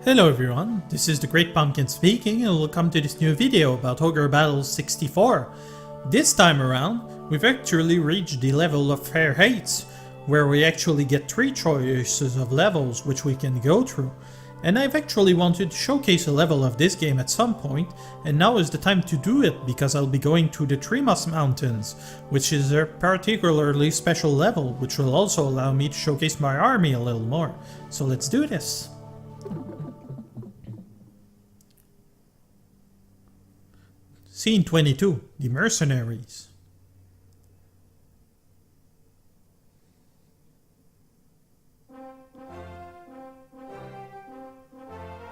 Hello everyone, this is the Great Pumpkin speaking and welcome to this new video about Ogre Battles 64. This time around, we've actually reached the level of Fair Heights, where we actually get 3 choices of levels which we can go through. And I've actually wanted to showcase a level of this game at some point, and now is the time to do it because I'll be going to the Tremos Mountains, which is a particularly special level, which will also allow me to showcase my army a little more. So let's do this! Scene 22, the Mercenaries.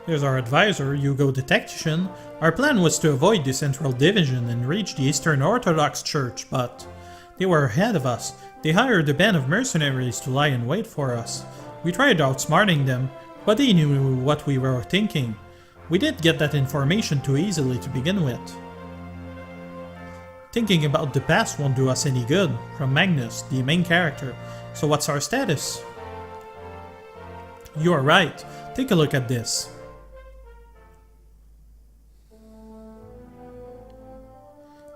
Here's our advisor, Hugo the Tactician. Our plan was to avoid the Central Division and reach the Eastern Orthodox Church, but they were ahead of us. They hired a band of mercenaries to lie in wait for us. We tried outsmarting them, but they knew what we were thinking. We did get that information too easily to begin with. Thinking about the past won't do us any good, from Magnus, the main character. So what's our status? You are right. Take a look at this.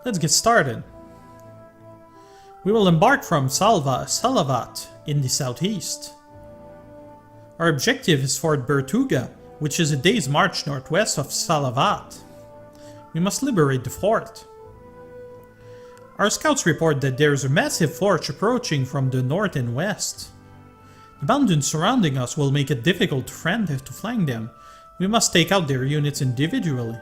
Let's get started. We will embark from Salavat in the southeast. Our objective is Fort Bertuga, which is a day's march northwest of Salavat. We must liberate the fort. Our scouts report that there is a massive forge approaching from the north and west. The mountains surrounding us will make it difficult to flank them. We must take out their units individually.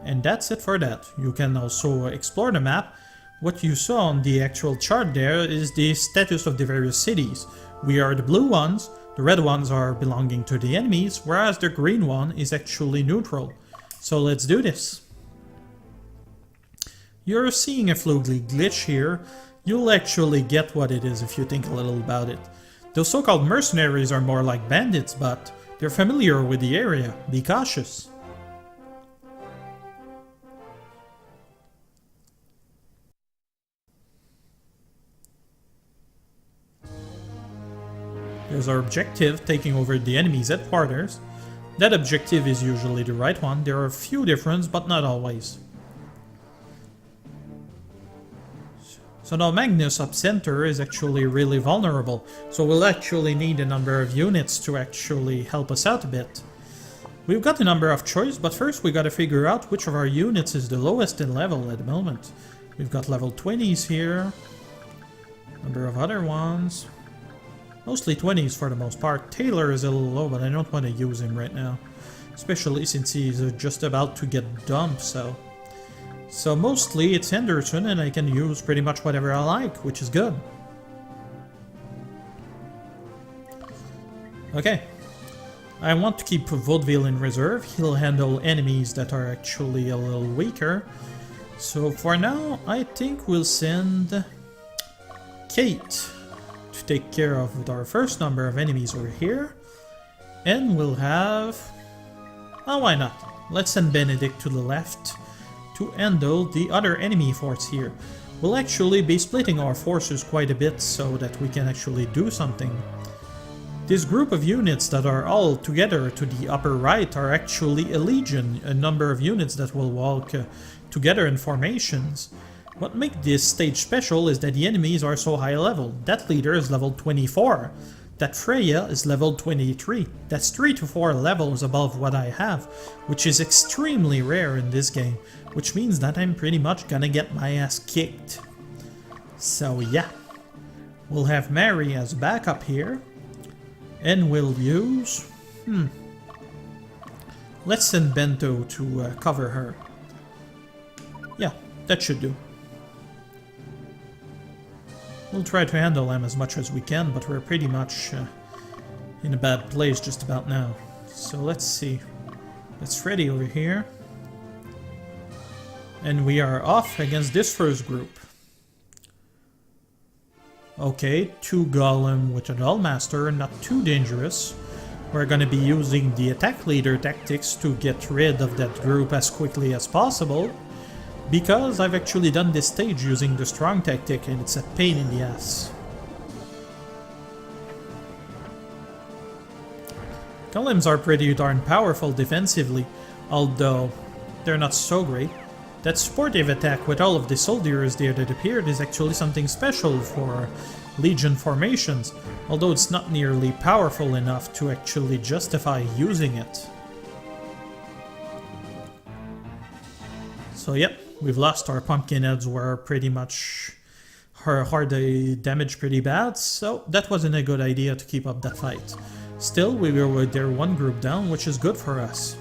And that's it for that. You can also explore the map. What you saw on the actual chart there is the status of the various cities. We are the blue ones, the red ones are belonging to the enemies, whereas the green one is actually neutral. So let's do this. You're seeing a floaty glitch here. You'll actually get what it is if you think a little about it. Those so-called mercenaries are more like bandits, but they're familiar with the area. Be cautious. Here's our objective, taking over the enemy's headquarters. That objective is usually the right one. There are a few differences, but not always. So now Magnus up center is actually really vulnerable, so we'll actually need a number of units to actually help us out a bit. We've got a number of choice, but first we gotta figure out which of our units is the lowest in level at the moment. We've got level 20s here, number of other ones, mostly 20s for the most part. Taylor is a little low, but I don't want to use him right now, especially since he's just about to get dumped, So mostly it's Henderson and I can use pretty much whatever I like, which is good. Okay. I want to keep Vaudeville in reserve. He'll handle enemies that are actually a little weaker. So for now, I think we'll send Kate to take care of our first number of enemies over here. And we'll have... oh, why not? Let's send Benedict to the left to handle the other enemy force here. We'll actually be splitting our forces quite a bit so that we can actually do something. This group of units that are all together to the upper right are actually a legion, a number of units that will walk together in formations. What makes this stage special is that the enemies are so high level. That leader is level 24. That Freya is level 23. That's 3 to 4 levels above what I have, which is extremely rare in this game, which means that I'm pretty much gonna get my ass kicked. So yeah, we'll have Mary as backup here, and we'll use... let's send Bento to cover her. Yeah, that should do. We'll try to handle them as much as we can, but we're pretty much in a bad place just about now. So let's see. That's Freddy over here. And we are off against this first group. Okay, 2 Golem with a Dollmaster, not too dangerous. We're gonna be using the attack leader tactics to get rid of that group as quickly as possible. Because I've actually done this stage using the strong tactic and it's a pain in the ass. Golems are pretty darn powerful defensively, although they're not so great. That sportive attack with all of the soldiers there that appeared is actually something special for Legion formations, although it's not nearly powerful enough to actually justify using it. So yep, we've lost. Our pumpkin heads were pretty much hard damage pretty bad, so that wasn't a good idea to keep up that fight. Still, we were with their one group down, which is good for us.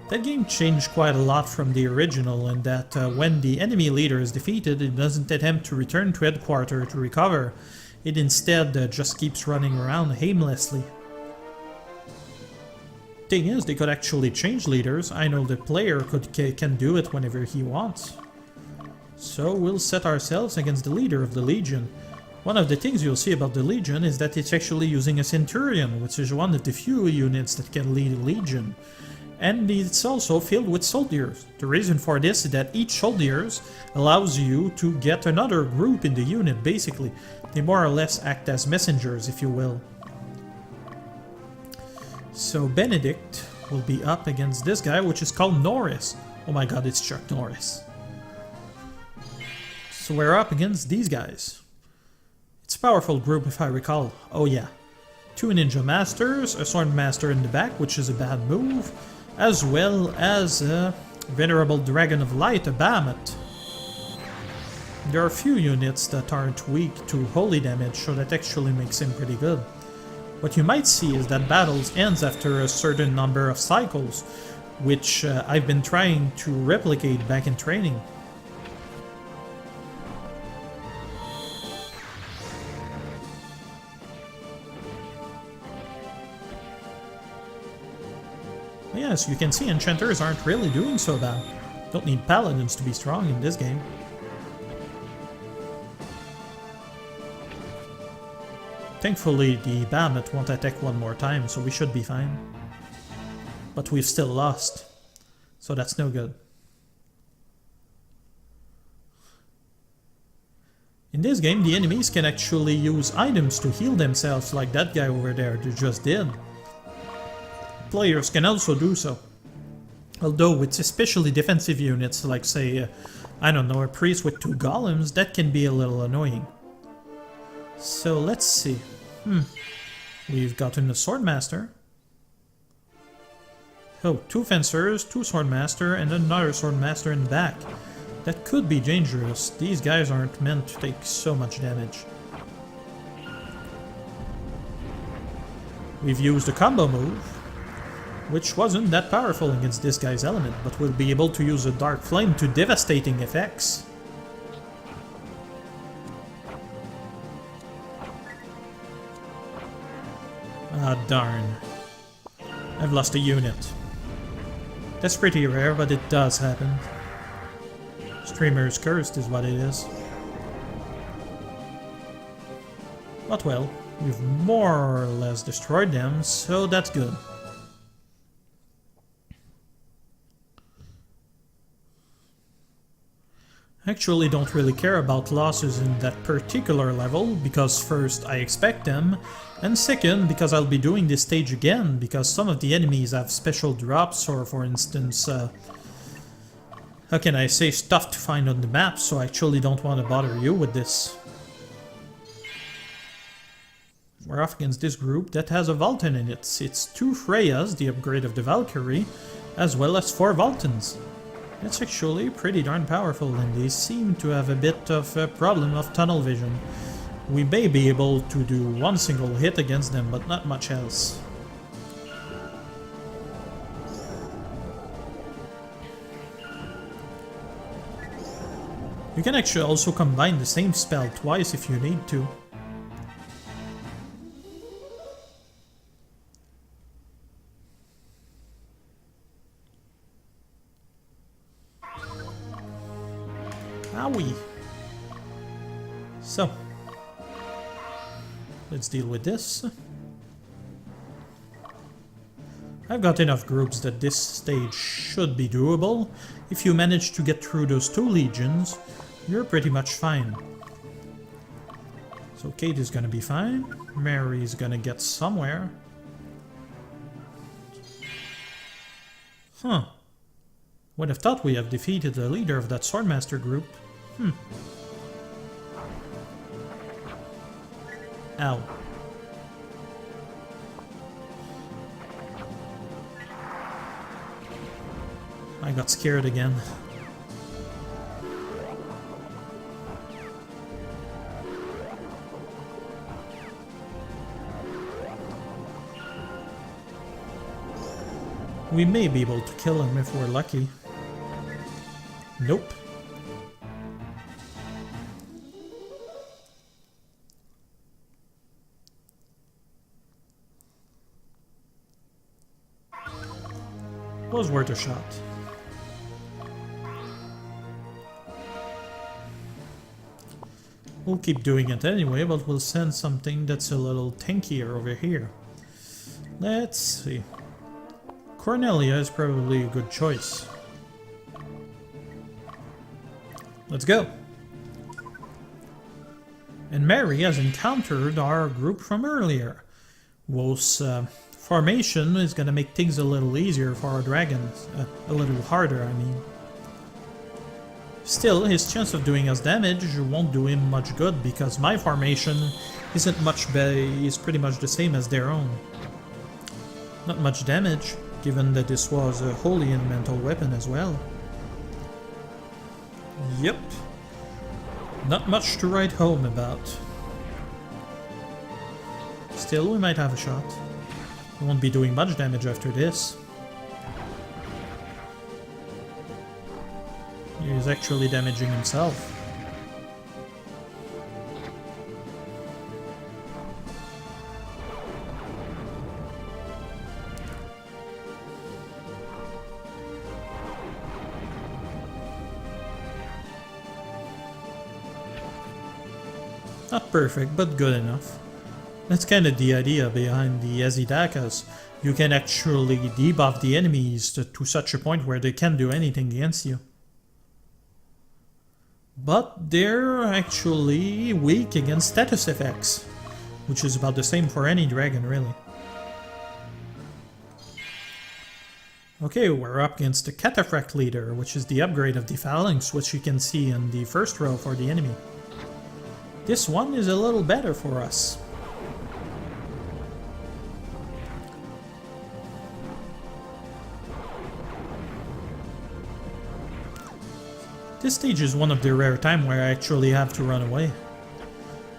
That game changed quite a lot from the original in that when the enemy leader is defeated, it doesn't attempt to return to headquarters to recover. It instead just keeps running around aimlessly. Thing is, they could actually change leaders. I know the player can do it whenever he wants. So we'll set ourselves against the leader of the Legion. One of the things you'll see about the Legion is that it's actually using a Centurion, which is one of the few units that can lead a Legion. And it's also filled with soldiers. The reason for this is that each soldiers allows you to get another group in the unit, basically. They more or less act as messengers, if you will. So Benedict will be up against this guy, which is called Norris. Oh my god, it's Chuck Norris. So we're up against these guys. It's a powerful group if I recall. Oh yeah. 2 Ninja Masters, a Sword Master in the back, which is a bad move, as well as a Venerable Dragon of Light, a Bahamut. There are a few units that aren't weak to holy damage, so that actually makes him pretty good. What you might see is that battles ends after a certain number of cycles, which I've been trying to replicate back in training. Yes, you can see enchanters aren't really doing so bad. Don't need paladins to be strong in this game. Thankfully, the Bahamut won't attack one more time, so we should be fine. But we've still lost, so that's no good. In this game, the enemies can actually use items to heal themselves, like that guy over there just did. Players can also do so. Although with especially defensive units, like say, I don't know, a priest with 2 golems, that can be a little annoying. So let's see. We've gotten a Swordmaster. Oh, 2 Fencers, 2 Swordmaster, and another Swordmaster in the back. That could be dangerous. These guys aren't meant to take so much damage. We've used a combo move, which wasn't that powerful against this guy's element, but we'll be able to use a Dark Flame to devastating effects. Ah, darn. I've lost a unit. That's pretty rare, but it does happen. Streamer's cursed is what it is. But well, we've more or less destroyed them, so that's good. I actually don't really care about losses in that particular level, because first, I expect them, and second, because I'll be doing this stage again, because some of the enemies have special drops, or for instance, how can I say, stuff to find on the map, so I actually don't want to bother you with this. We're off against this group that has a Vulcan in it. It's 2 Freyas, the upgrade of the Valkyrie, as well as 4 Vulcans. That's actually pretty darn powerful, and they seem to have a bit of a problem of tunnel vision. We may be able to do 1 single hit against them, but not much else. You can actually also combine the same spell twice if you need to. Owie! So, let's deal with this. I've got enough groups that this stage should be doable. If you manage to get through those 2 legions, you're pretty much fine. So Kate is gonna be fine. Mary is gonna get somewhere. Huh. Would have thought we have defeated the leader of that Swordmaster group. Ow. I got scared again. We may be able to kill him if we're lucky. Nope. Was worth a shot. We'll keep doing it anyway, but we'll send something that's a little tankier over here. Let's see. Cornelia is probably a good choice. Let's go. And Mary has encountered our group from earlier. Wolf's formation is going to make things a little easier for our dragons. A little harder, I mean. Still, his chance of doing us damage won't do him much good because my formation isn't much is pretty much the same as their own. Not much damage, given that this was a holy elemental weapon as well. Yep. Not much to write home about. Still, we might have a shot. We won't be doing much damage after this. He's actually damaging himself. Not perfect, but good enough. That's kind of the idea behind the Azidakas. You can actually debuff the enemies to such a point where they can't do anything against you. But they're actually weak against status effects, which is about the same for any dragon, really. Okay, we're up against the Cataphract Leader, which is the upgrade of the Phalanx, which you can see in the first row for the enemy. This one is a little better for us. This stage is one of the rare times where I actually have to run away.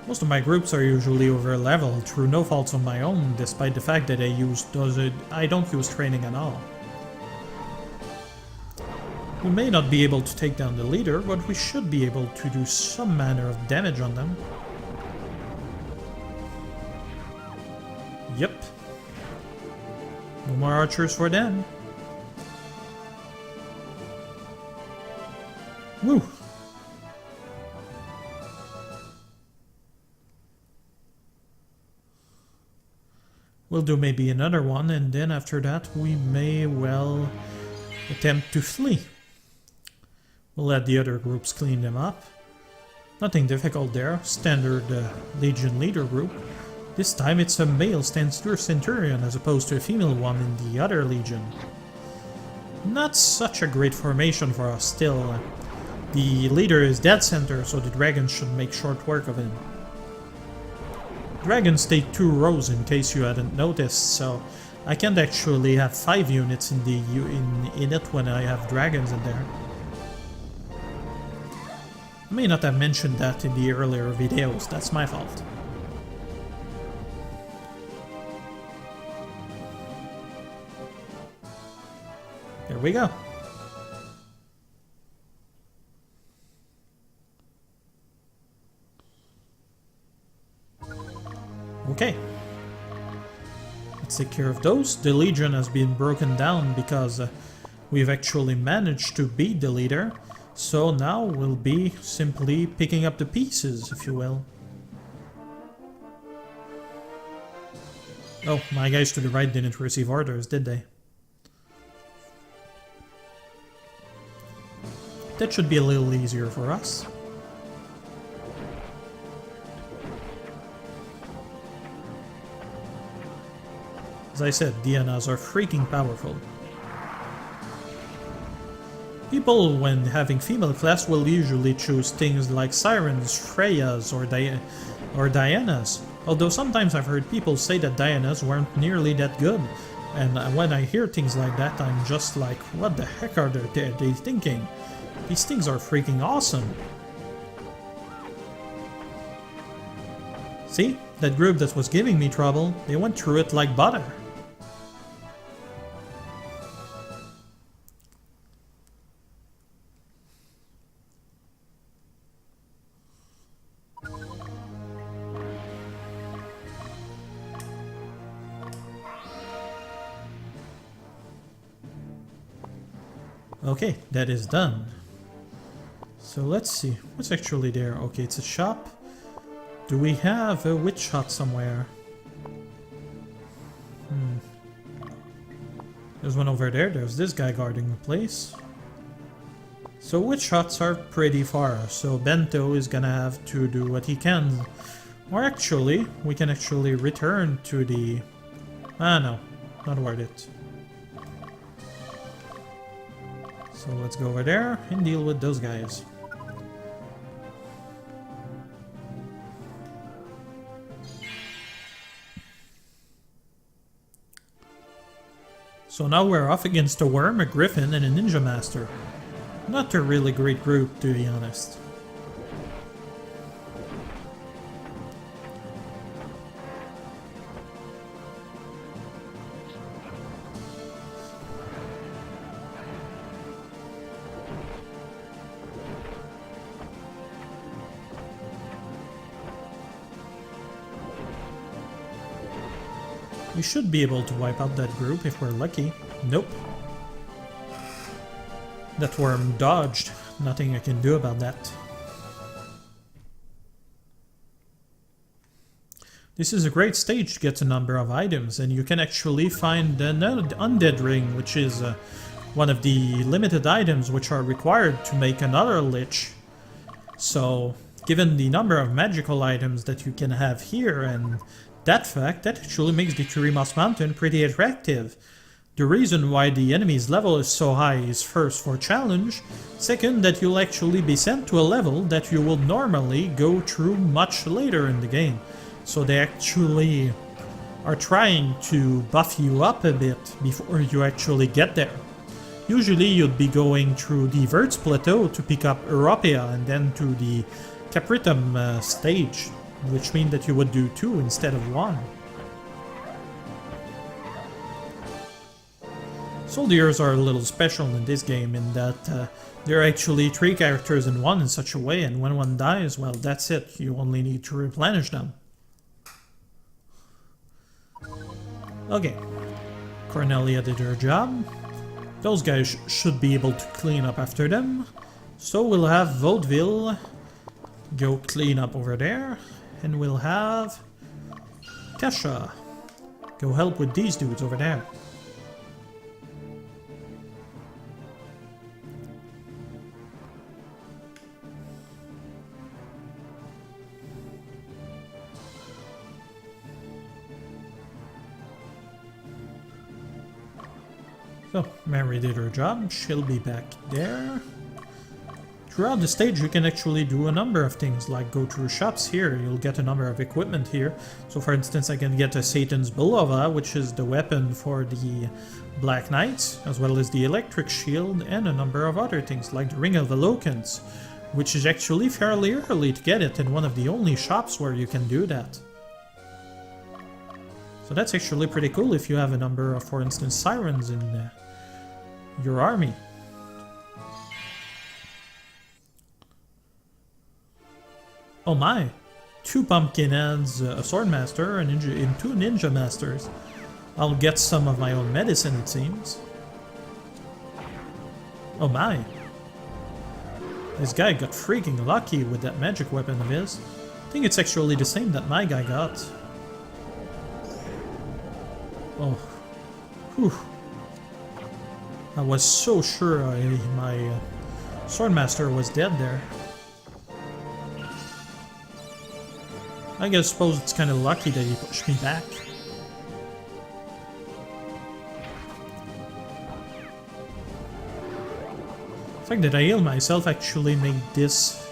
Most of my groups are usually over level through no faults of my own, despite the fact that I don't use training at all. We may not be able to take down the leader, but we should be able to do some manner of damage on them. Yep. No more archers for them. Woo! We'll do maybe another one, and then after that we may well attempt to flee. We'll let the other groups clean them up. Nothing difficult there, standard Legion leader group. This time it's a male centurion as opposed to a female one in the other Legion. Not such a great formation for us still. The leader is dead center, so the dragons should make short work of him. Dragons take 2 rows in case you hadn't noticed, so I can't actually have 5 units in it when I have dragons in there. I may not have mentioned that in the earlier videos, that's my fault. There we go. Okay. Let's take care of those. The Legion has been broken down because we've actually managed to beat the leader. So now we'll be simply picking up the pieces, if you will. Oh, my guys to the right didn't receive orders, did they? That should be a little easier for us. As I said, Dianas are freaking powerful. People, when having female class, will usually choose things like Sirens, Freyas, or Dianas. Although sometimes I've heard people say that Dianas weren't nearly that good. And when I hear things like that, I'm just like, what the heck are they thinking? These things are freaking awesome. See? That group that was giving me trouble, they went through it like butter. Okay, that is done. So let's see, what's actually there? Okay, it's a shop. Do we have a witch hut somewhere? There's one over there, there's this guy guarding the place. So witch huts are pretty far, so Bento is gonna have to do what he can. Or actually, we can actually return to the... Ah no, not worth it. So let's go over there and deal with those guys. So now we're off against a worm, a griffin, and a ninja master. Not a really great group, to be honest. We should be able to wipe out that group if we're lucky. Nope. That worm dodged. Nothing I can do about that. This is a great stage to get a number of items, and you can actually find an undead ring, which is one of the limited items which are required to make another lich. So, given the number of magical items that you can have here and that fact, that actually makes the Tremos Mountain pretty attractive. The reason why the enemy's level is so high is first for challenge, second that you'll actually be sent to a level that you will normally go through much later in the game. So they actually are trying to buff you up a bit before you actually get there. Usually you'd be going through the Verts Plateau to pick up Europea and then to the Capritum stage, which means that you would do 2 instead of 1. Soldiers are a little special in this game in that they're actually 3 characters in one in such a way, and when one dies, well, that's it. You only need to replenish them. Okay. Cornelia did her job. Those guys should be able to clean up after them. So we'll have Vaudeville go clean up over there. And we'll have Kesha go help with these dudes over there. So, Mary did her job, she'll be back there. Throughout the stage you can actually do a number of things, like go through shops here, you'll get a number of equipment here. So for instance I can get a Satan's Bulova, which is the weapon for the Black Knights, as well as the Electric Shield, and a number of other things, like the Ring of Eloquence, which is actually fairly early to get it in one of the only shops where you can do that. So that's actually pretty cool if you have a number of, for instance, Sirens in your army. Oh my! 2 pumpkin heads, a sword master, and 2 ninja masters. I'll get some of my own medicine, it seems. Oh my! This guy got freaking lucky with that magic weapon of his. I think it's actually the same that my guy got. Oh. Whew. I was so sure my swordmaster was dead there. I guess suppose it's kind of lucky that he pushed me back. The fact that I heal myself actually made this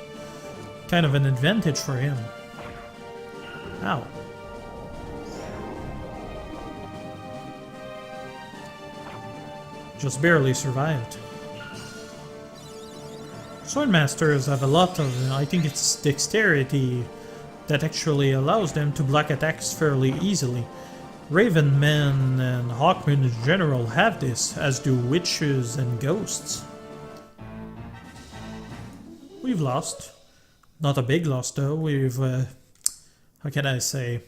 kind of an advantage for him. Ow. Just barely survived. Swordmasters have a lot of, I think it's dexterity that actually allows them to block attacks fairly easily. Ravenmen and Hawkmen in general have this, as do witches and ghosts. We've lost. Not a big loss though, we've, how can I say,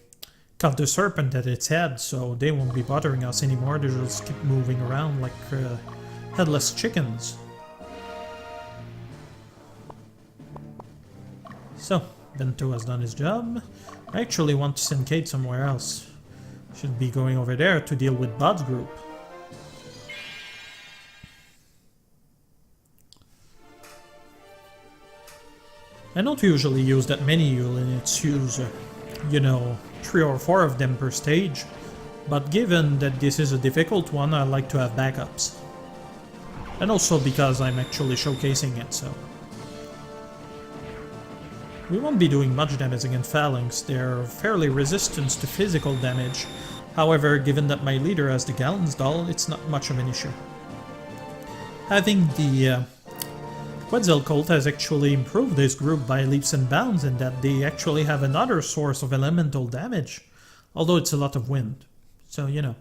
cut the serpent at its head, so they won't be bothering us anymore, they'll just keep moving around like headless chickens. So, Bento has done his job. I actually want to send Kate somewhere else. Should be going over there to deal with Bod's group. I don't usually use that many units, use, you know, 3 or 4 of them per stage, but given that this is a difficult one, I like to have backups. And also because I'm actually showcasing it, so. We won't be doing much damage against Phalanx, they're fairly resistant to physical damage. However, given that my leader has the Gallon's Doll, it's not much of an issue. Having the Quetzal Cult has actually improved this group by leaps and bounds in that they actually have another source of elemental damage, although it's a lot of wind, so you know.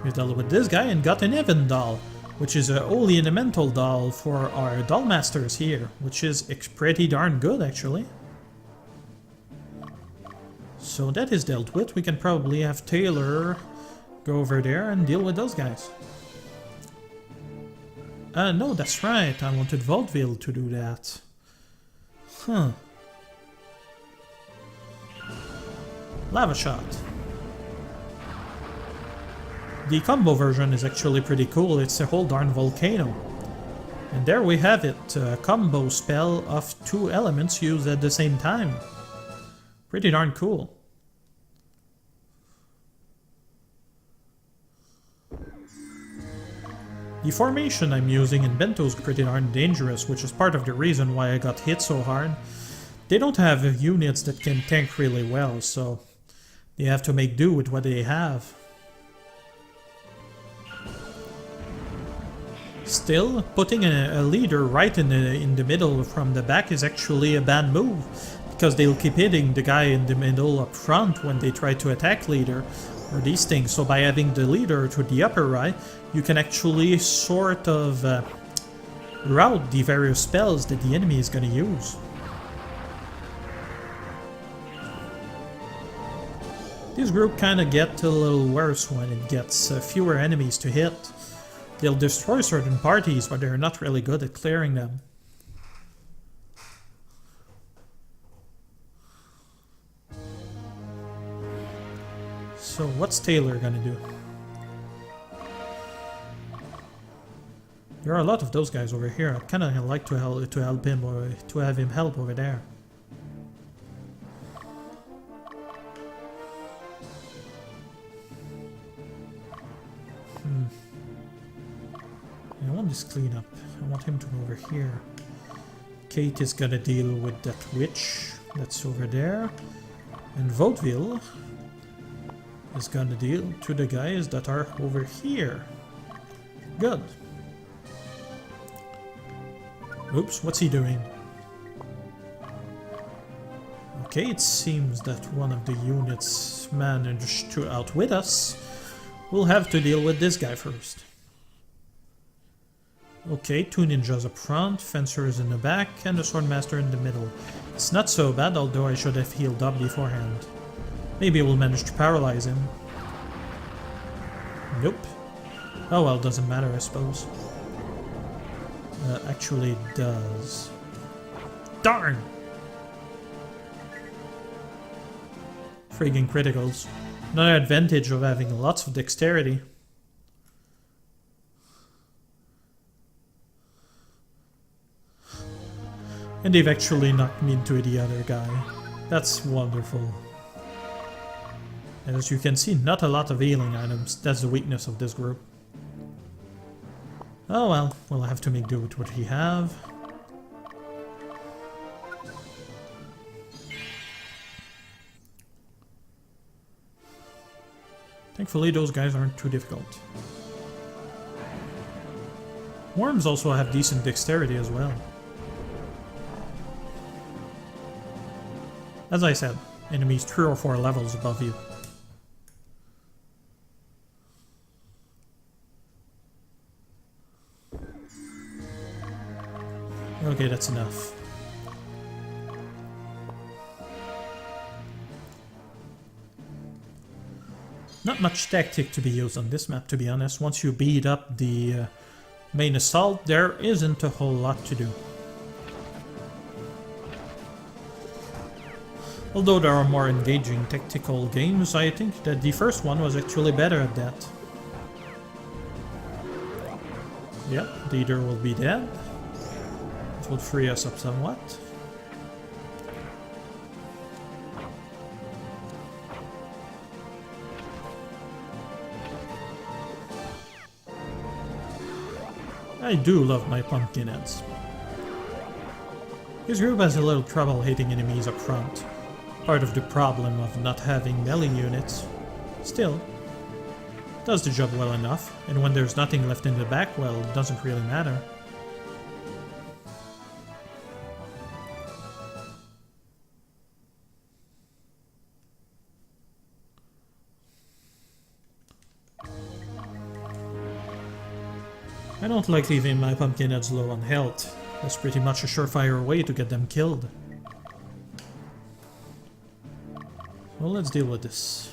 We dealt with this guy and got an Evan Doll, which is a holy elemental doll for our doll masters here, which is pretty darn good actually. So that is dealt with. We can probably have Taylor go over there and deal with those guys. No, that's right, I wanted Vaudeville to do that. Huh. Lava Shot. The combo version is actually pretty cool, it's a whole darn volcano. And there we have it, a combo spell of 2 elements used at the same time. Pretty darn cool. The formation I'm using in Bento is pretty darn dangerous, which is part of the reason why I got hit so hard. They don't have units that can tank really well, so they have to make do with what they have. Still, putting a leader right in the middle from the back is actually a bad move, because they'll keep hitting the guy in the middle up front when they try to attack leader, or these things. So by having the leader to the upper right, you can actually sort of route the various spells that the enemy is going to use. This group kind of gets a little worse when it gets fewer enemies to hit. They'll destroy certain parties, but they're not really good at clearing them. So what's Taylor gonna do? There are a lot of those guys over here. I'd kind of like to help him, or to have him help over there. I want this cleanup. I want him to go over here. Kate is gonna deal with that witch that's over there. And Vaudeville is gonna deal to the guys that are over here. Good. Oops, what's he doing? Okay, it seems that one of the units managed to outwit us. We'll have to deal with this guy first. Okay, 2 ninjas up front, fencers in the back, and the swordmaster in the middle. It's not so bad, although I should have healed up beforehand. Maybe we'll manage to paralyze him. Nope. Oh well, doesn't matter, I suppose. Actually it does. Darn! Friggin' criticals. Another advantage of having lots of dexterity. And they've actually knocked me into the other guy. That's wonderful. And as you can see, not a lot of healing items. That's the weakness of this group. Oh well, we'll have to make do with what we have. Thankfully, those guys aren't too difficult. Worms also have decent dexterity as well. As I said, enemies 3 or 4 levels above you. Okay, that's enough. Not much tactic to be used on this map, to be honest. Once you beat up the main assault, there isn't a whole lot to do. Although there are more engaging tactical games, I think that the first one was actually better at that. Yep, the leader will be dead. It will free us up somewhat. I do love my pumpkin heads. This group has a little trouble hitting enemies up front. Part of the problem of not having melee units. Still, does the job well enough, and when there's nothing left in the back, well, it doesn't really matter. I don't like leaving my pumpkin heads low on health. That's pretty much a surefire way to get them killed. Well, let's deal with this.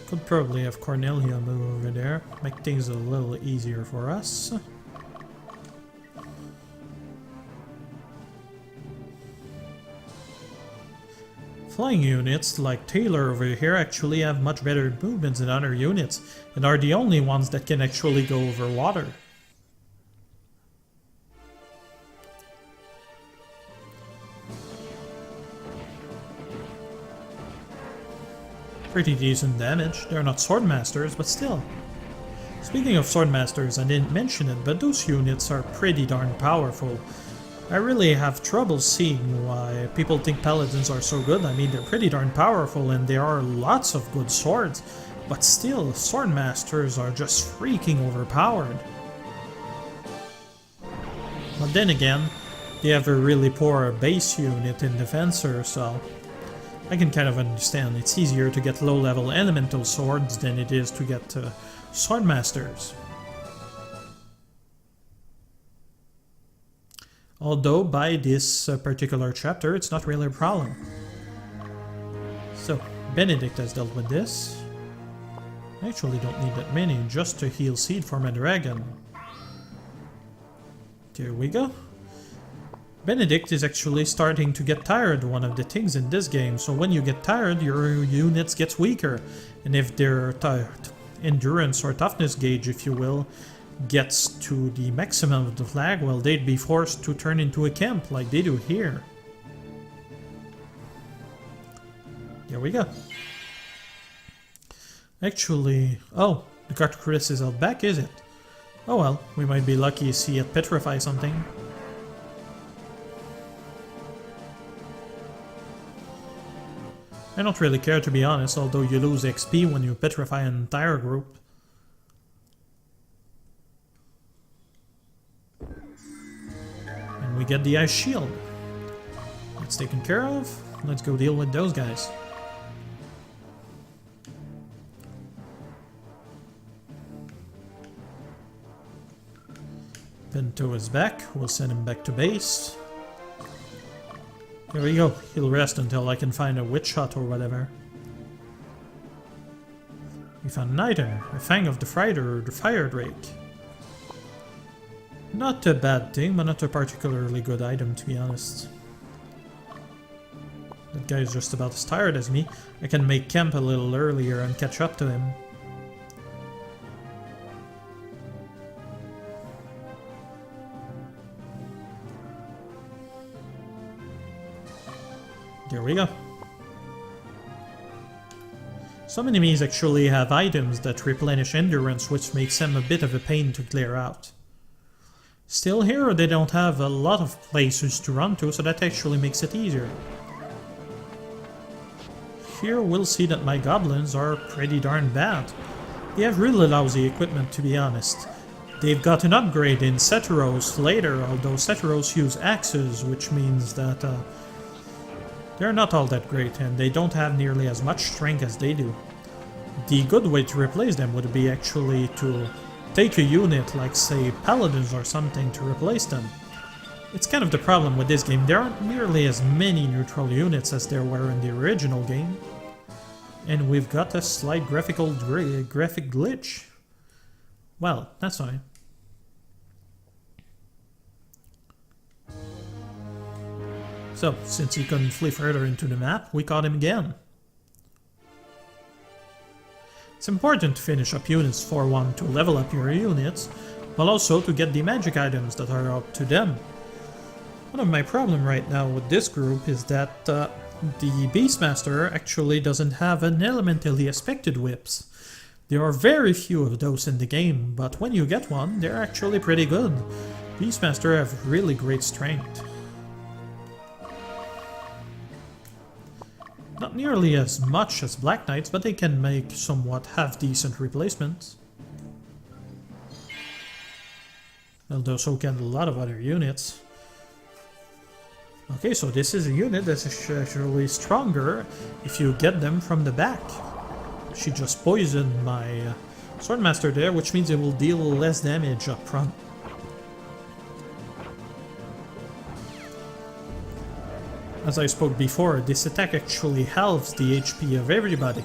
Could probably have Cornelia move over there, make things a little easier for us. Flying units like Taylor over here actually have much better movements than other units, and are the only ones that can actually go over water. Pretty decent damage. They're not swordmasters, but still. Speaking of swordmasters, I didn't mention it, but those units are pretty darn powerful. I really have trouble seeing why people think paladins are so good. I mean, they're pretty darn powerful and there are lots of good swords, but still, swordmasters are just freaking overpowered. But then again, they have a really poor base unit in Defensor, so I can kind of understand. It's easier to get low-level elemental swords than it is to get swordmasters. Although by this particular chapter, it's not really a problem. So, Benedict has dealt with this. I actually don't need that many, just to heal seed for my dragon. There we go. Benedict is actually starting to get tired, one of the things in this game. So when you get tired, your units get weaker. And if their endurance or toughness gauge, if you will, gets to the maximum of the flag, well, they'd be forced to turn into a camp like they do here. There we go. Actually, oh, the cart Chris is out back, is it? Oh well, we might be lucky to see it petrify something. I don't really care, to be honest, although you lose XP when you petrify an entire group. And we get the ice shield. That's taken care of. Let's go deal with those guys. Bento is back. We'll send him back to base. There we go. He'll rest until I can find a witch hut or whatever. We found an item. A Fang of the Fighter, the Fire Drake. Not a bad thing, but not a particularly good item, to be honest. That guy is just about as tired as me. I can make camp a little earlier and catch up to him. There we go. Some enemies actually have items that replenish endurance, which makes them a bit of a pain to clear out. Still, here they don't have a lot of places to run to, so that actually makes it easier. Here we'll see that my goblins are pretty darn bad. They have really lousy equipment, to be honest. They've got an upgrade in Cataphract Leader, although Cataphract use axes, which means that they're not all that great, and they don't have nearly as much strength as they do. The good way to replace them would be actually to take a unit like, say, Paladins or something to replace them. It's kind of the problem with this game. There aren't nearly as many neutral units as there were in the original game. And we've got a slight graphic glitch. Well, that's fine. So, since he couldn't flee further into the map, we caught him again. It's important to finish up units for one, to level up your units, but also to get the magic items that are up to them. One of my problems right now with this group is that the Beastmaster actually doesn't have an elementally aspected whips. There are very few of those in the game, but when you get one, they're actually pretty good. Beastmaster have really great strength. Not nearly as much as Black Knights, but they can make somewhat half-decent replacements. Although so can a lot of other units. Okay, so this is a unit that's actually stronger if you get them from the back. She just poisoned my Swordmaster there, which means it will deal less damage up front. As I spoke before, this attack actually halves the HP of everybody.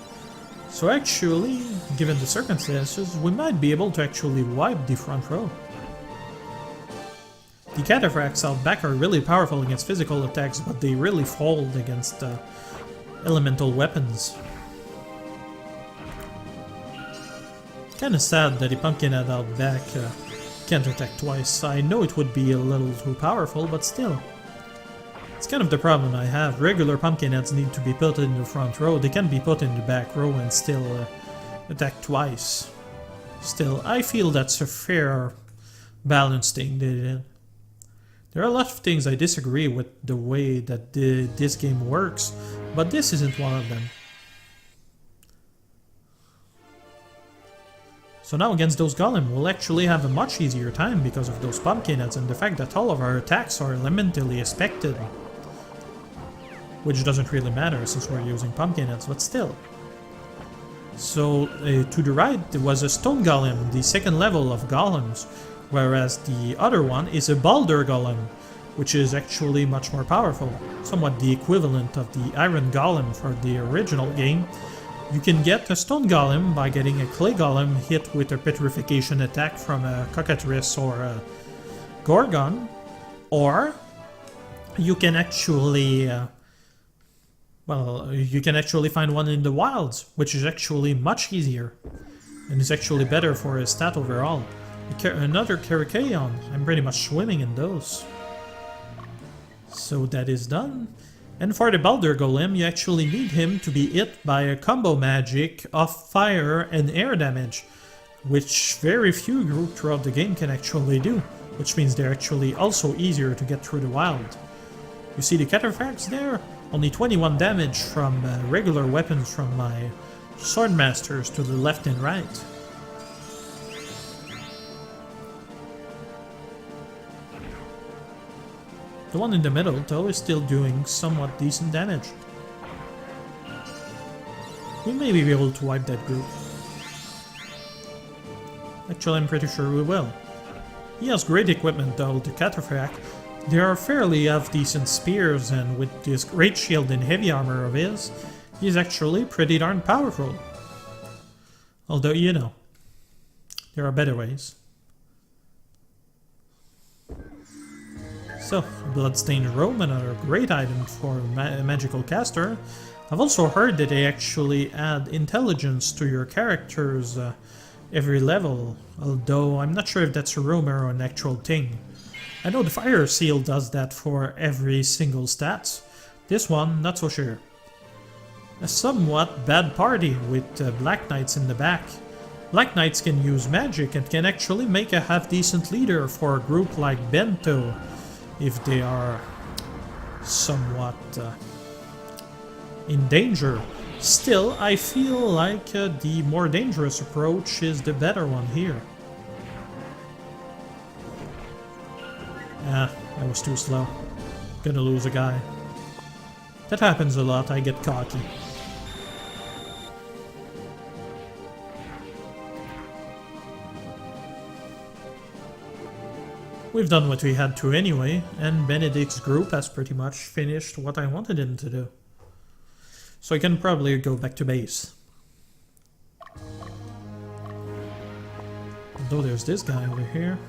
So actually, given the circumstances, we might be able to actually wipe the front row. The Cataphracts out back are really powerful against physical attacks, but they really fold against elemental weapons. Kinda sad that the Pumpkinhead out back can't attack twice. I know it would be a little too powerful, but still. It's kind of the problem I have. Regular Pumpkinheads need to be put in the front row. They can be put in the back row and still attack twice. Still, I feel that's a fair balance thing they did. There are a lot of things I disagree with the way that this game works, but this isn't one of them. So now against those Golem, we'll actually have a much easier time because of those Pumpkinheads and the fact that all of our attacks are elementally aspected. Which doesn't really matter since we're using Pumpkinheads, but still. So to the right there was a Stone Golem, the second level of Golems, whereas the other one is a Boulder Golem, which is actually much more powerful, somewhat the equivalent of the Iron Golem for the original game. You can get a Stone Golem by getting a Clay Golem hit with a Petrification attack from a Cockatrice or a Gorgon, or you can actually you can actually find one in the wilds, which is actually much easier, and is actually better for his stat overall. Another Karakeon, I'm pretty much swimming in those. So that is done. And for the Boulder Golem, you actually need him to be hit by a combo magic of fire and air damage, which very few groups throughout the game can actually do, which means they're actually also easier to get through the wild. You see the Cataphracts there? Only 21 damage from regular weapons from my Swordmasters to the left and right. The one in the middle, though, is still doing somewhat decent damage. We may be able to wipe that group. Actually, I'm pretty sure we will. He has great equipment, though, the Cataphract. They are fairly half-decent spears, and with this great shield and heavy armor of his, he's actually pretty darn powerful. Although, you know, there are better ways. So, Bloodstained Robe, another great item for a magical caster. I've also heard that they actually add intelligence to your characters every level, although I'm not sure if that's a rumor or an actual thing. I know the Fire Seal does that for every single stats. This one, not so sure. a somewhat bad party with Black Knights in the back. Black Knights can use magic and can actually make a half-decent leader for a group like Bento if they are somewhat in danger. Still, I feel like the more dangerous approach is the better one here. Ah, I was too slow. Gonna lose a guy. That happens a lot, I get cocky. We've done what we had to anyway, and Benedict's group has pretty much finished what I wanted him to do. So I can probably go back to base. Although there's this guy over here.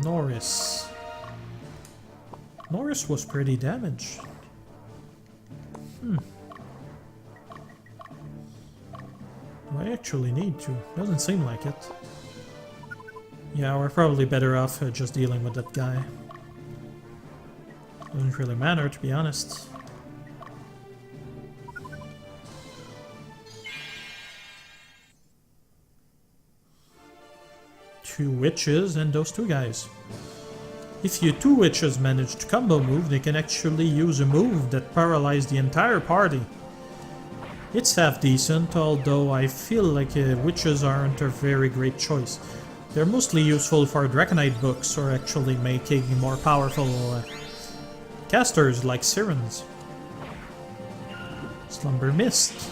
Norris. Norris was pretty damaged. Do I actually need to? Doesn't seem like it. Yeah, we're probably better off just dealing with that guy. Doesn't really matter, to be honest. Two witches and those two guys. If you two witches manage to combo move, they can actually use a move that paralyzes the entire party. It's half decent, although I feel like witches aren't a very great choice. They're mostly useful for Draconite books or actually making more powerful casters like Sirens. Slumber Mist.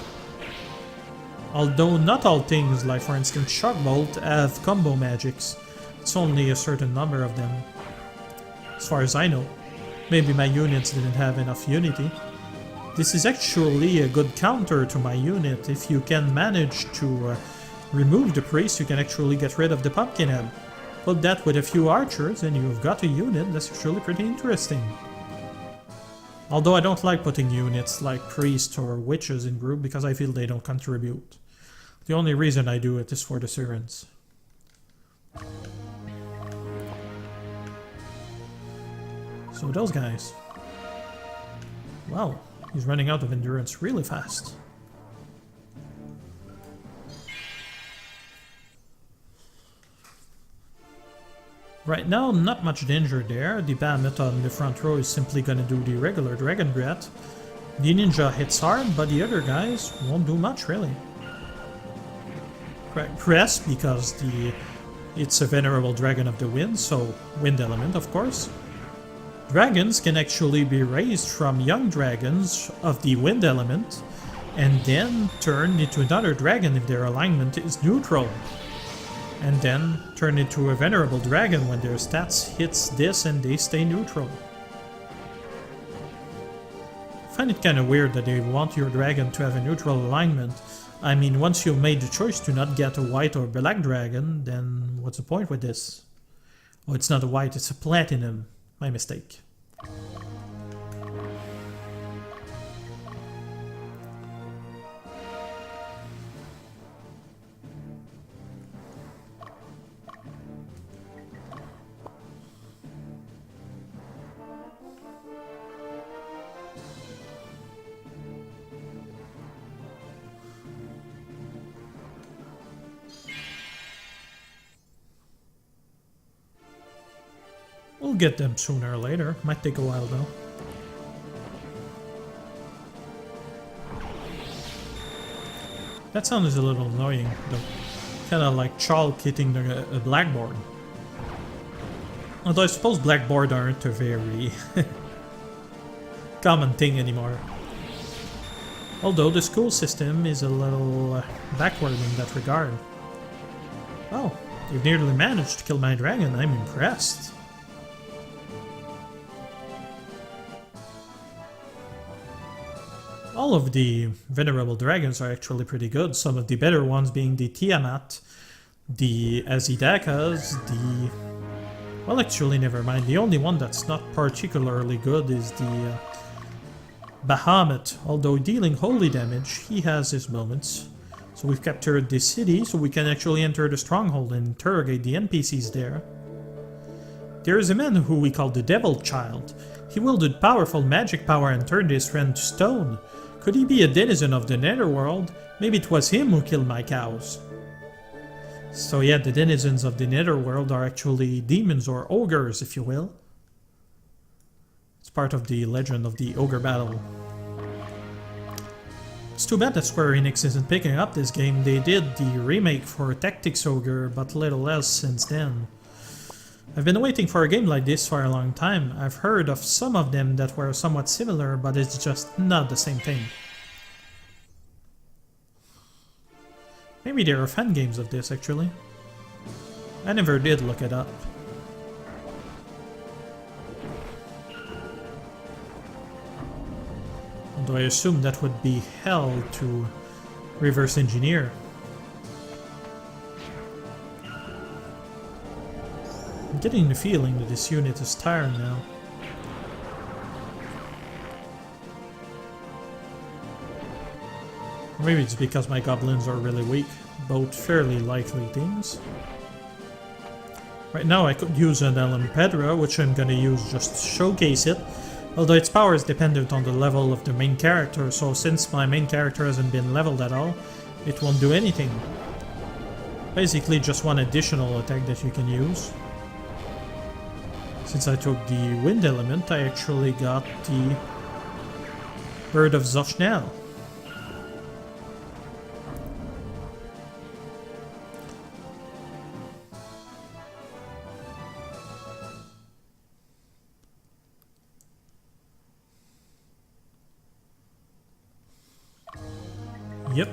Although not all things, like for instance Shockbolt, have combo magics. It's only a certain number of them. As far as I know. Maybe my units didn't have enough unity. This is actually a good counter to my unit. If you can manage to remove the priest, you can actually get rid of the Pumpkinhead. Put that with a few archers and you've got a unit that's actually pretty interesting. Although I don't like putting units like priests or witches in group because I feel they don't contribute. The only reason I do it is for the Sirens. So those guys. Wow, he's running out of endurance really fast. Right now, not much danger there. The Bahamut on the front row is simply gonna do the regular Dragon Breath. The Ninja hits hard, but the other guys won't do much really. Press, because it's a Venerable Dragon of the Wind, so Wind element of course. Dragons can actually be raised from young dragons of the Wind element, and then turned into another dragon if their alignment is neutral. And then turn into a Venerable Dragon when their stats hits this and they stay neutral. I find it kinda weird that they want your dragon to have a neutral alignment. I mean, once you've made the choice to not get a white or black dragon, then what's the point with this? Oh, it's not a white, it's a platinum. My mistake. We'll get them sooner or later. Might take a while though. That sound is a little annoying though. Kinda like chalk hitting a blackboard. Although I suppose blackboard aren't a very common thing anymore. Although the school system is a little backward in that regard. Oh, you've nearly managed to kill my dragon. I'm impressed. All of the Venerable Dragons are actually pretty good, some of the better ones being the Tiamat, the Azidakas, the... well, actually, never mind. The only one that's not particularly good is the Bahamut. Although dealing holy damage, he has his moments. So we've captured the city, so we can actually enter the stronghold and interrogate the NPCs there. There is a man who we call the Devil Child. He wielded powerful magic power and turned his friend to stone. Could he be a denizen of the Netherworld? Maybe it was him who killed my cows. So yeah, the denizens of the Netherworld are actually demons or ogres, if you will. It's part of the legend of the Ogre battle. It's too bad that Square Enix isn't picking up this game. They did the remake for Tactics Ogre, but little else since then. I've been waiting for a game like this for a long time. I've heard of some of them that were somewhat similar, but it's just not the same thing. Maybe there are fan games of this, actually. I never did look it up. Although I assume that would be hell to reverse engineer. I'm getting the feeling that this unit is tired now. Maybe it's because my goblins are really weak, both fairly likely things. Right now I could use an Pedra, which I'm gonna use just to showcase it, although its power is dependent on the level of the main character, so since my main character hasn't been leveled at all, it won't do anything. Basically just one additional attack that you can use. Since I took the wind element, I actually got the Bird of Zochnel. Yep.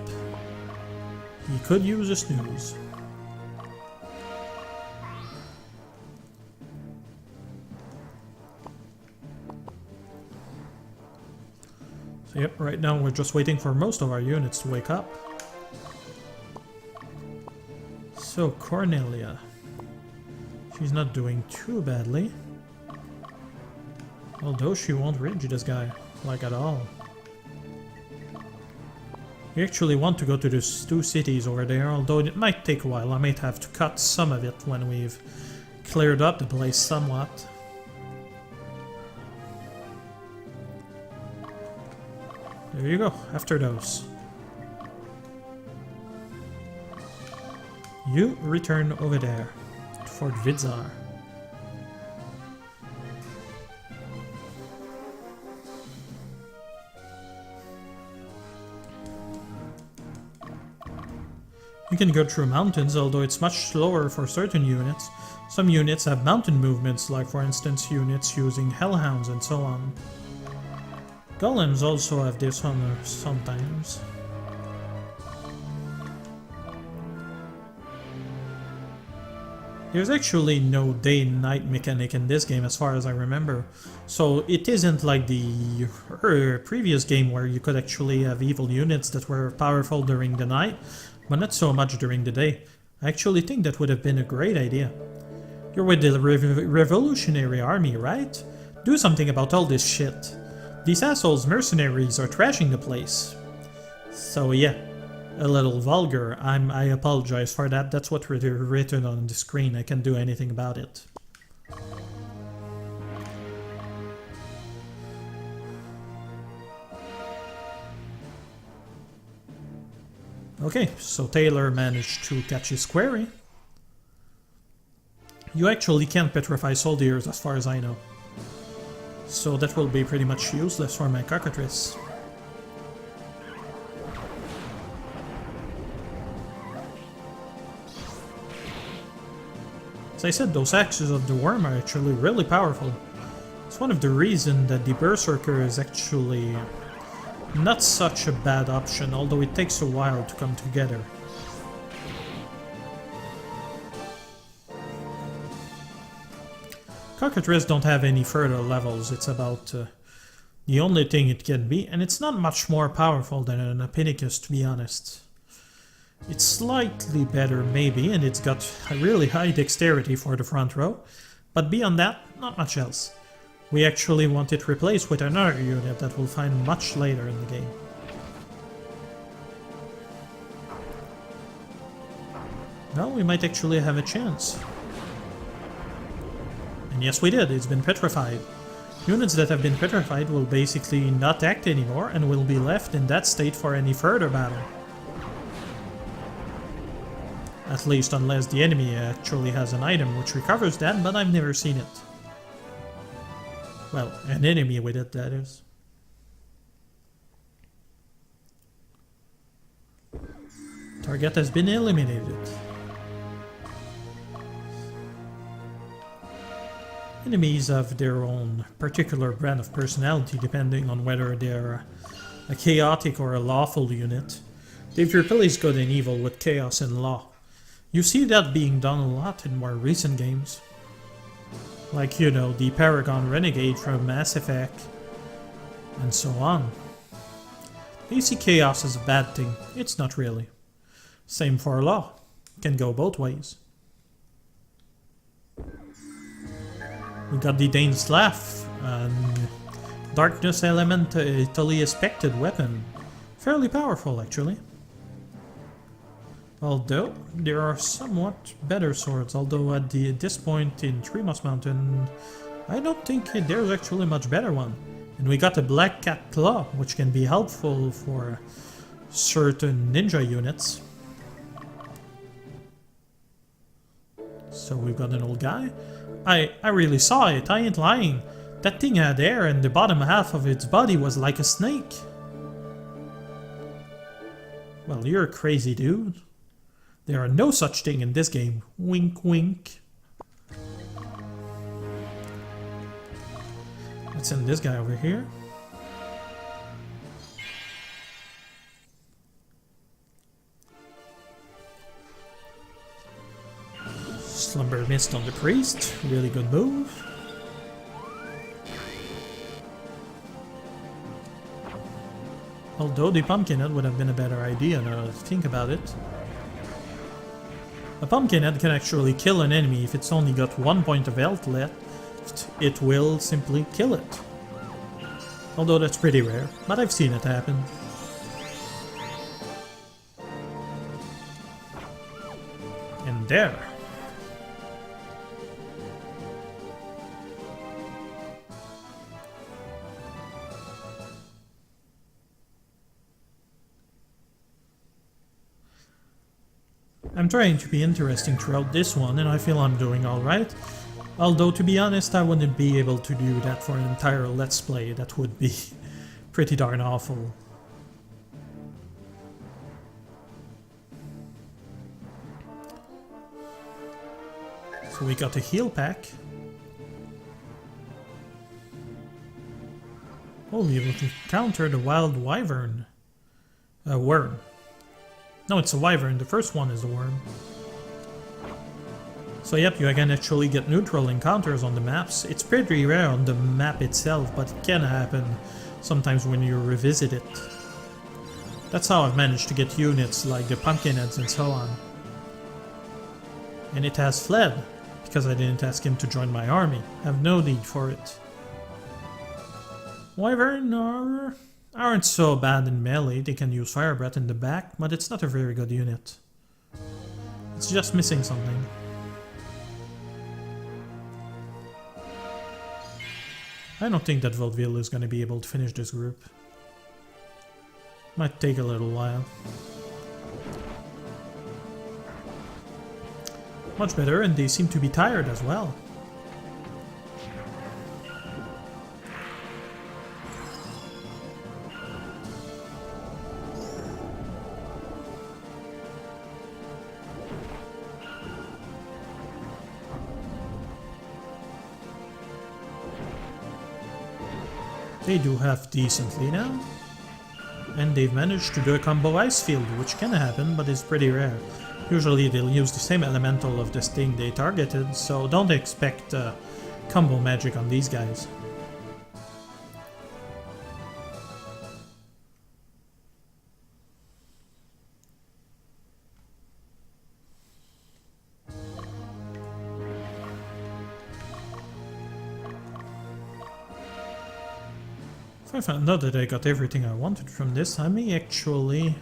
He could use a snooze. So yep, right now we're just waiting for most of our units to wake up. So Cornelia. She's not doing too badly. Although she won't ridge this guy, like at all. We actually want to go to those two cities over there, although it might take a while. I might have to cut some of it when we've cleared up the place somewhat. There you go, after those. You return over there, to Fort Vidzar. You can go through mountains, although it's much slower for certain units. Some units have mountain movements, like for instance units using hellhounds and so on. Golems also have this on sometimes. There's actually no day-night mechanic in this game as far as I remember, so it isn't like the previous game where you could actually have evil units that were powerful during the night, but not so much during the day. I actually think that would have been a great idea. You're with the Revolutionary Army, right? Do something about all this shit. These assholes mercenaries are trashing the place. So yeah, a little vulgar. I apologize for that. That's what's written on the screen. I can't do anything about it. Okay, so Taylor managed to catch his quarry. You actually can't petrify soldiers as far as I know. So that will be pretty much useless for my cockatrice. As I said, those axes of the worm are actually really powerful. It's one of the reasons that the Berserker is actually not such a bad option, although it takes a while to come together. Cockatrice don't have any further levels. It's about the only thing it can be, and it's not much more powerful than an Apicus, to be honest. It's slightly better maybe, and it's got a really high dexterity for the front row, but beyond that, not much else. We actually want it replaced with another unit that we'll find much later in the game. Now we might actually have a chance. And And yes, we did. It's been petrified. Units that have been petrified will basically not act anymore and will be left in that state for any further battle. At least unless the enemy actually has an item which recovers that, but I've never seen it. Well, an enemy with it, that is. Target has been eliminated. Enemies have their own particular brand of personality depending on whether they're a chaotic or a lawful unit. They've replaced good and evil with chaos and law. You see that being done a lot in more recent games. Like, you know, the Paragon Renegade from Mass Effect, and so on. They see chaos as a bad thing. It's not really. Same for law. Can go both ways. We got the Dane's Laugh, and darkness element totally expected weapon. Fairly powerful, actually. Although, there are somewhat better swords, although at this point in Tremos Mountain, I don't think there's actually a much better one. And we got a Black Cat Claw, which can be helpful for certain ninja units. So we've got an old guy. I really saw it, I ain't lying. That thing had hair and the bottom half of its body was like a snake. Well, you're crazy, dude. There are no such thing in this game. Wink, wink. Let's send this guy over here. Slumber Mist on the priest. Really good move. Although the Pumpkinhead would have been a better idea now that I think about it. A Pumpkinhead can actually kill an enemy if it's only got 1 point of health left. It will simply kill it. Although that's pretty rare, but I've seen it happen. And there. I'm trying to be interesting throughout this one, and I feel I'm doing alright. Although, to be honest, I wouldn't be able to do that for an entire Let's Play. That would be pretty darn awful. So we got a heal pack. We'll be able to counter the wild wyvern. Worm. No, it's a wyvern. The first one is a worm. So yep, you can actually get neutral encounters on the maps. It's pretty rare on the map itself, but it can happen sometimes when you revisit it. That's how I've managed to get units like the Pumpkinheads and so on. And it has fled, because I didn't ask him to join my army. I have no need for it. Wyvern aren't so bad in melee. They can use Fire Breath in the back, but it's not a very good unit. It's just missing something. I don't think that Vaudeville is going to be able to finish this group. Might take a little while. Much better, and they seem to be tired as well. They do have decently now. And they've managed to do a combo ice field, which can happen, but is pretty rare. Usually they'll use the same elemental of this thing they targeted, so don't expect combo magic on these guys. If I found out that I got everything I wanted from this, I may actually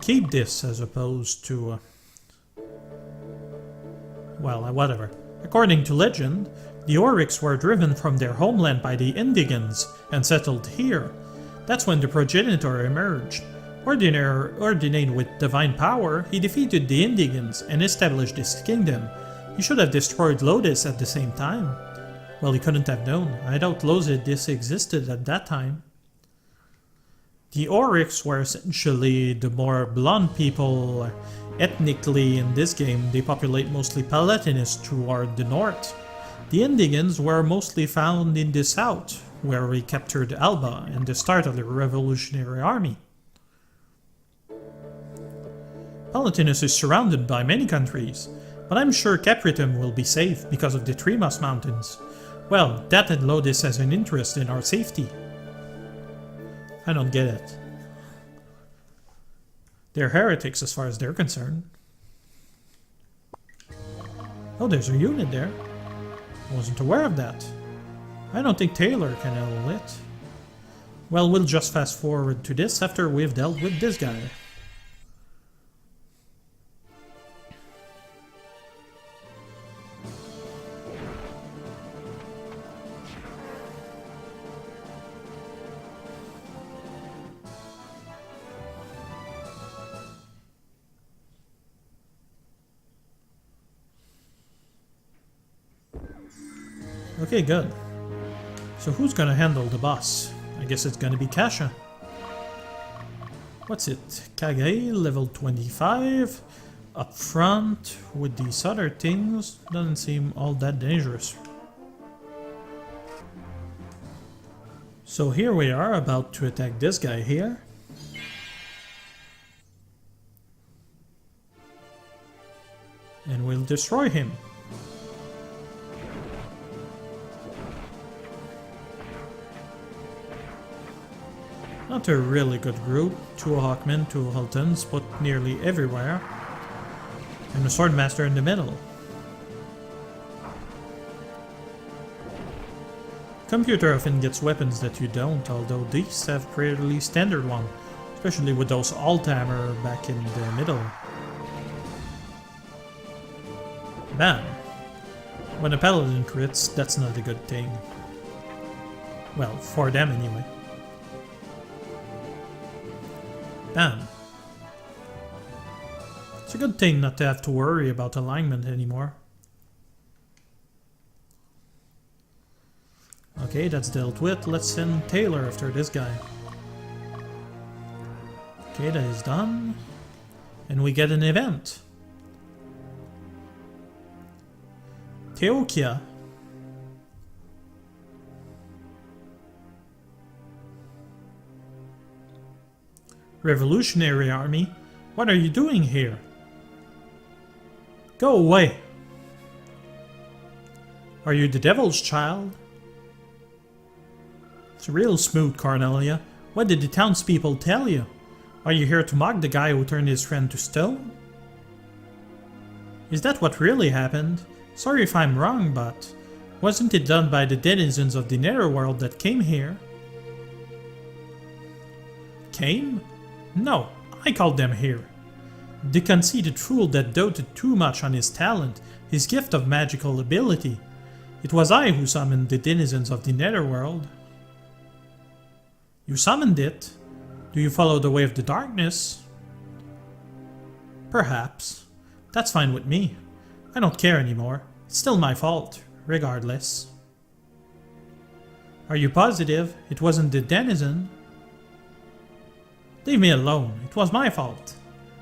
keep this as opposed to... well, whatever. According to legend, The Oryx were driven from their homeland by the Indigans and settled here. That's when the progenitor emerged. Ordained with divine power, he defeated the Indigans and established his kingdom. He should have destroyed Lodis at the same time. Well, he couldn't have known. I doubt Lodis existed at that time. The Oryx were essentially the more blonde people. Ethnically, in this game, they populate mostly Palatinists toward the north. The Indigans were mostly found in the south, where we captured Alba and the start of the Revolutionary Army. Palatinus is surrounded by many countries, but I'm sure Capritum will be safe because of the Tremos Mountains. Well, that and Lodis has an interest in our safety. I don't get it. They're heretics as far as they're concerned. Oh, there's a unit there. I wasn't aware of that. I don't think Taylor can handle it. Well, we'll just fast forward to this after we've dealt with this guy. Okay, good. So who's gonna handle the boss? I guess it's gonna be Kasha. What's it? Kage, level 25. Up front with these other things. Doesn't seem all that dangerous. So here we are about to attack this guy here. And we'll destroy him. Not a really good group. 2 Hawkmen, 2 Hultons, but nearly everywhere. And a Swordmaster in the middle. Computer often gets weapons that you don't, although these have fairly standard one, especially with those alt-hammer back in the middle. Bam! When a paladin crits, that's not a good thing. Well, for them anyway. Bam. It's a good thing not to have to worry about alignment anymore. Okay, that's dealt with. Let's send Taylor after this guy. Okay, that is done. And we get an event. Teokia. Revolutionary Army? What are you doing here? Go away! Are you the devil's child? It's real smooth, Cornelia. What did the townspeople tell you? Are you here to mock the guy who turned his friend to stone? Is that what really happened? Sorry if I'm wrong, but wasn't it done by the denizens of the netherworld that came here? Came? No, I called them here. The conceited fool that doted too much on his talent, his gift of magical ability. It was I who summoned the denizens of the netherworld. You summoned it? Do you follow the way of the darkness? Perhaps. That's fine with me. I don't care anymore. It's still my fault, regardless. Are you positive it wasn't the denizen? Leave me alone. It was my fault.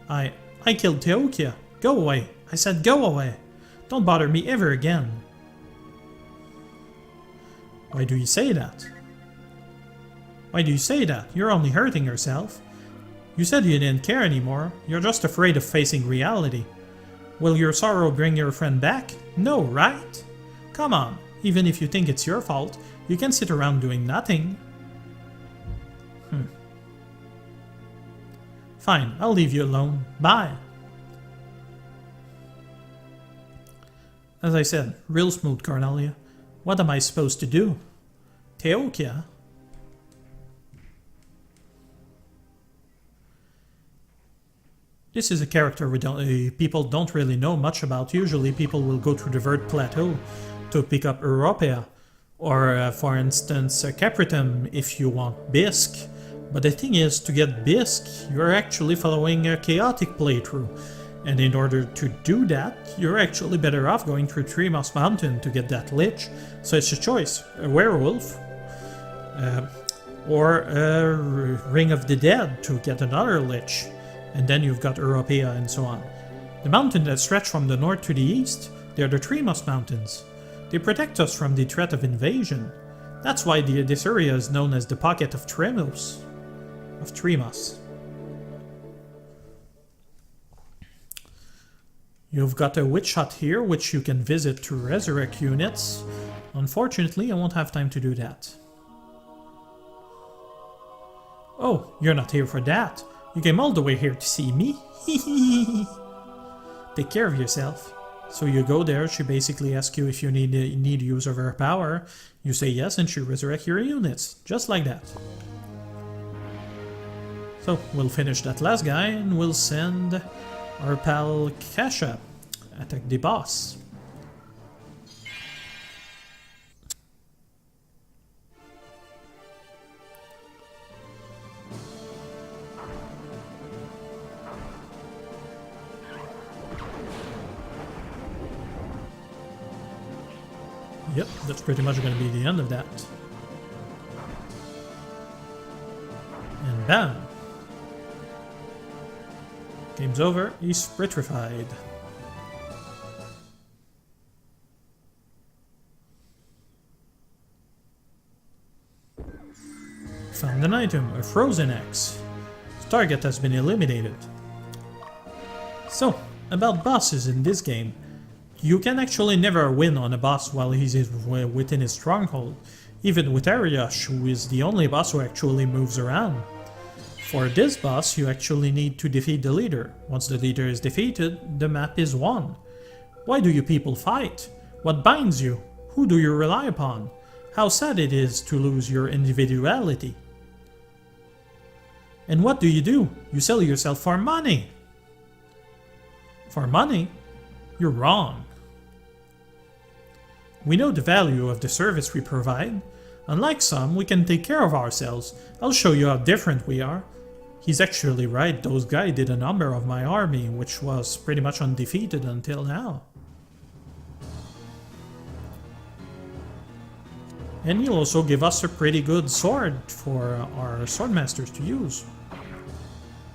I killed Teokia. Go away. I said go away. Don't bother me ever again. Why do you say that? Why do you say that? You're only hurting yourself. You said you didn't care anymore. You're just afraid of facing reality. Will your sorrow bring your friend back? No, right? Come on. Even if you think it's your fault, you can sit around doing nothing. Fine, I'll leave you alone. Bye. As I said, real smooth, Cornelia. What am I supposed to do? Teokia? This is a character people don't really know much about. Usually people will go through the Vert Plateau. to pick up Europea, or for instance Capritum if you want Bisque. But the thing is, to get Bisque, you're actually following a chaotic playthrough, and in order to do that, you're actually better off going through Tremos Mountain to get that Lich. So it's a choice, a werewolf, or a Ring of the Dead to get another Lich, and then you've got Europea and so on. The mountains that stretch from the north to the east, they're the Tremos Mountains. They protect us from the threat of invasion. That's why this area is known as the Pocket of Tremos. You've got a witch hut here, which you can visit to resurrect units. Unfortunately, I won't have time to do that. Oh, you're not here for that. You came all the way here to see me? Take care of yourself. So you go there, she basically asks you if you need use of her power. You say yes, and she resurrects your units. Just like that. So, we'll finish that last guy, and we'll send our pal Kasha attack the boss. Yep, that's pretty much going to be the end of that. And bam! Game's over, he's petrified. Found an item, a frozen axe. The target has been eliminated. So, about bosses in this game. You can actually never win on a boss while he's within his stronghold, even with Aryash, who is the only boss who actually moves around. For this boss, you actually need to defeat the leader. Once the leader is defeated, the map is won. Why do you people fight? What binds you? Who do you rely upon? How sad it is to lose your individuality. And what do? You sell yourself for money. For money? You're wrong. We know the value of the service we provide. Unlike some, we can take care of ourselves. I'll show you how different we are. He's actually right, those guys did a number of my army, which was pretty much undefeated until now. And he'll also give us a pretty good sword for our swordmasters to use.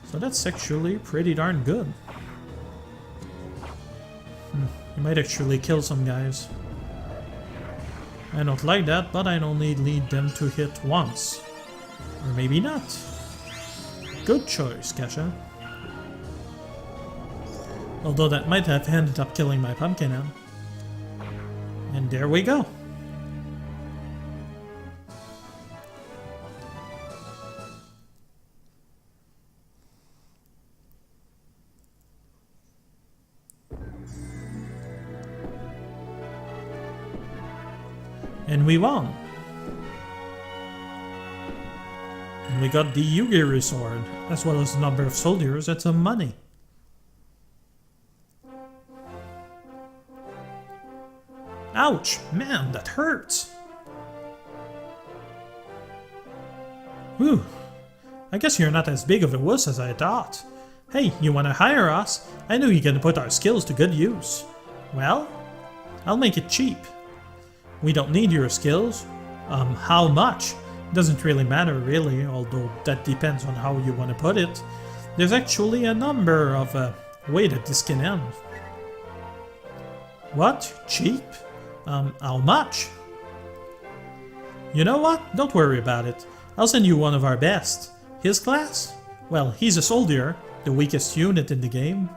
So that's actually pretty darn good. You might actually kill some guys. I don't like that, but I only need them to hit once. Or maybe not. Good choice, Kasha. Although that might have ended up killing my pumpkin now. And there we go. And we won. And we got the Ogre sword, as well as a number of soldiers and some money. Ouch! Man, that hurts! Whew. I guess you're not as big of a wuss as I thought. Hey, you wanna hire us? I know you can put our skills to good use. Well, I'll make it cheap. We don't need your skills. How much? Doesn't really matter really, although that depends on how you want to put it. There's actually a number of way that this can end. What? Cheap? How much? You know what? Don't worry about it. I'll send you one of our best. His class? Well, he's a soldier, the weakest unit in the game.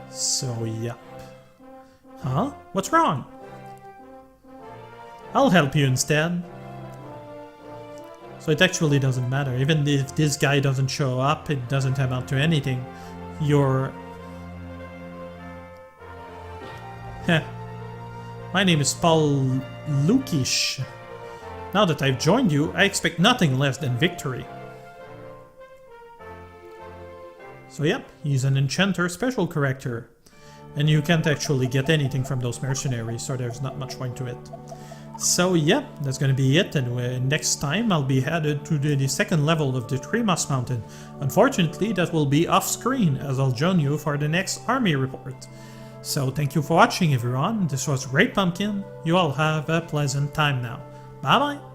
So, yeah. Huh? What's wrong? I'll help you instead. So it actually doesn't matter. Even if this guy doesn't show up, it doesn't amount to anything. You're... Heh. My name is Paul Lukish. Now that I've joined you, I expect nothing less than victory. So yep, he's an enchanter special character. And you can't actually get anything from those mercenaries, so there's not much point to it. So yeah, that's gonna be it, and next time I'll be headed to the second level of the Tremos Mountain. Unfortunately, that will be off screen, as I'll join you for the next army report. So thank you for watching everyone, this was Great Pumpkin, you all have a pleasant time now. Bye bye!